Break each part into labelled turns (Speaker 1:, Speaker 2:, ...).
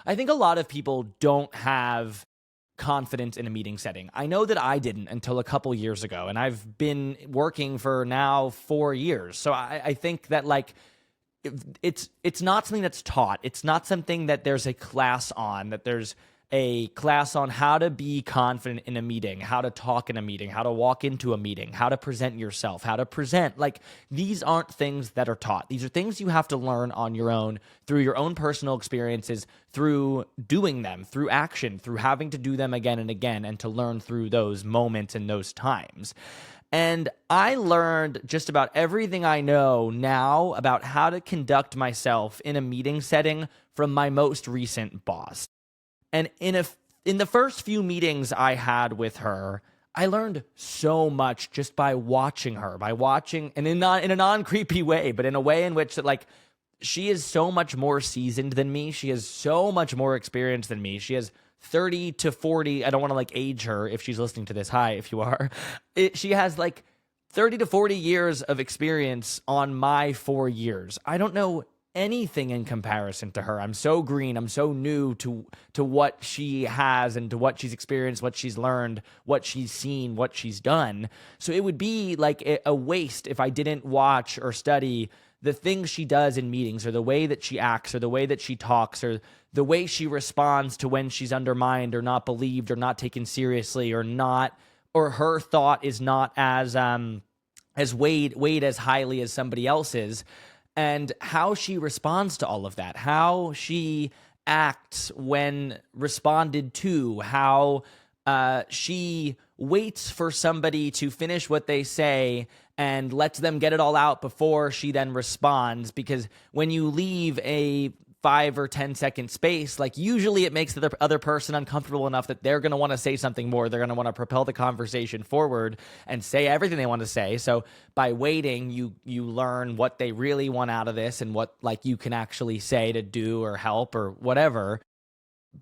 Speaker 1: I think a lot of people don't have confidence in a meeting setting. I know that I didn't until a couple years ago, and I've been working for now 4 years. So I think that like it's not something that's taught. It's not something that there's a class on, that there's a class on how to be confident in a meeting, how to talk in a meeting, how to walk into a meeting, how to present yourself, how to present. Like, these aren't things that are taught. These are things you have to learn on your own through your own personal experiences, through doing them, through action, through having to do them again and again, and to learn through those moments and those times. And I learned just about everything I know now about how to conduct myself in a meeting setting from my most recent boss. And in the first few meetings I had with her, I learned so much just by watching her, and in a non-creepy way, but in a way in which that like she is so much more seasoned than me. She has so much more experience than me. She has 30 to 40. I don't want to like age her if she's listening to this. Hi, if you are. She has like 30 to 40 years of experience on my 4 years. I don't know anything in comparison to her. I'm so green. I'm so new to what she has and to what she's experienced, what she's learned, what she's seen, what she's done. So it would be like a waste if I didn't watch or study the things she does in meetings, or the way that she acts, or the way that she talks, or the way she responds to when she's undermined or not believed or not taken seriously, or her thought is not as weighed as highly as somebody else's. And how she responds to all of that, how she acts when responded to, how she waits for somebody to finish what they say and lets them get it all out before she then responds. Because when you leave a 5 or 10 second space, like usually it makes the other person uncomfortable enough that they're going to want to say something more. They're going to want to propel the conversation forward and say everything they want to say. So by waiting, you learn what they really want out of this and what like you can actually say to do or help or whatever.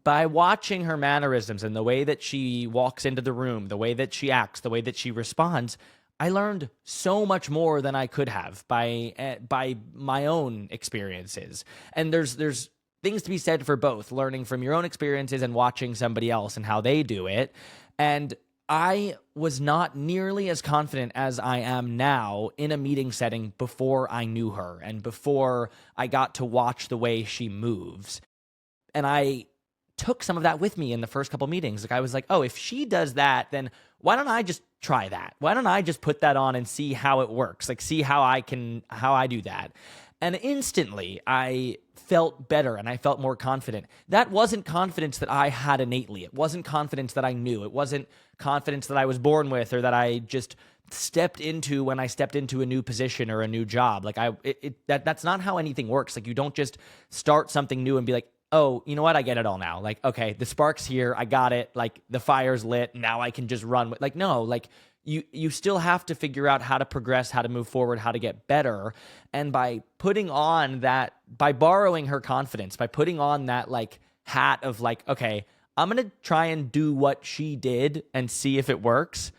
Speaker 1: By watching her mannerisms and the way that she walks into the room, the way that she acts, the way that she responds, I learned so much more than I could have by my own experiences. And there's things to be said for both, learning from your own experiences and watching somebody else and how they do it. And I was not nearly as confident as I am now in a meeting setting before I knew her and before I got to watch the way she moves. And I took some of that with me in the first couple meetings. Like, I was like, oh, if she does that, then why don't I just try that? Why don't I just put that on and see how it works? Like, see how I do that. And instantly I felt better and I felt more confident. That wasn't confidence that I had innately. It wasn't confidence that I knew. It wasn't confidence that I was born with or that I just stepped into when I stepped into a new position or a new job. Like, that's not how anything works. Like, you don't just start something new and be like, oh, you know what? I get it all now. Like, okay, the spark's here. I got it. Like, the fire's lit. Now I can just run with, like, no, like you still have to figure out how to progress, how to move forward, how to get better. And by borrowing her confidence, by putting on that like hat of like, okay, I'm going to try and do what she did and see if it works,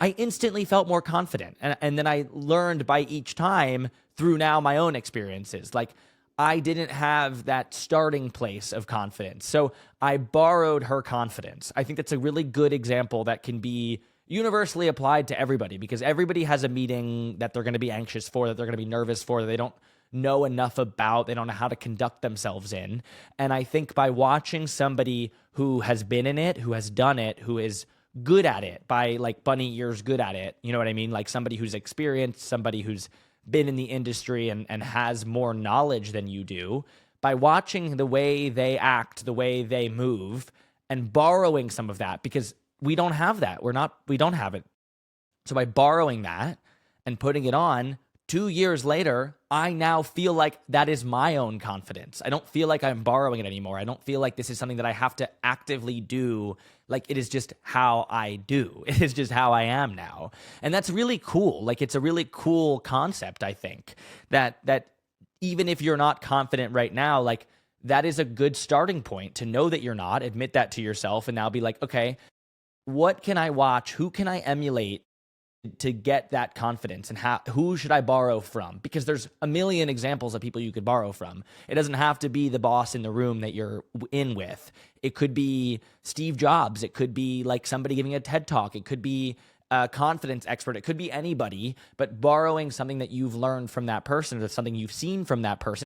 Speaker 1: I instantly felt more confident. And then I learned by each time through now my own experiences. Like, I didn't have that starting place of confidence. So I borrowed her confidence. I think that's a really good example that can be universally applied to everybody, because everybody has a meeting that they're going to be anxious for, that they're going to be nervous for, that they don't know enough about, they don't know how to conduct themselves in. And I think by watching somebody who has been in it, who has done it, who is good at it, by like bunny ears good at it, you know what I mean? Like somebody who's experienced, somebody who's been in the industry and has more knowledge than you do, by watching the way they act, the way they move, and borrowing some of that, because we don't have that. We don't have it. So by borrowing that and putting it on, 2 years later, I now feel like that is my own confidence. I don't feel like I'm borrowing it anymore. I don't feel like this is something that I have to actively do. Like, it is just how I do. It is just how I am now. And that's really cool. Like, it's a really cool concept, I think, that even if you're not confident right now, like, that is a good starting point to know that you're not, admit that to yourself, and now be like, okay, what can I watch? Who can I emulate to get that confidence, and who should I borrow from? Because there's a million examples of people you could borrow from. It doesn't have to be the boss in the room that you're in with. It could be Steve Jobs. It could be like somebody giving a TED talk. It could be a confidence expert. It could be anybody, but borrowing something that you've learned from that person or something you've seen from that person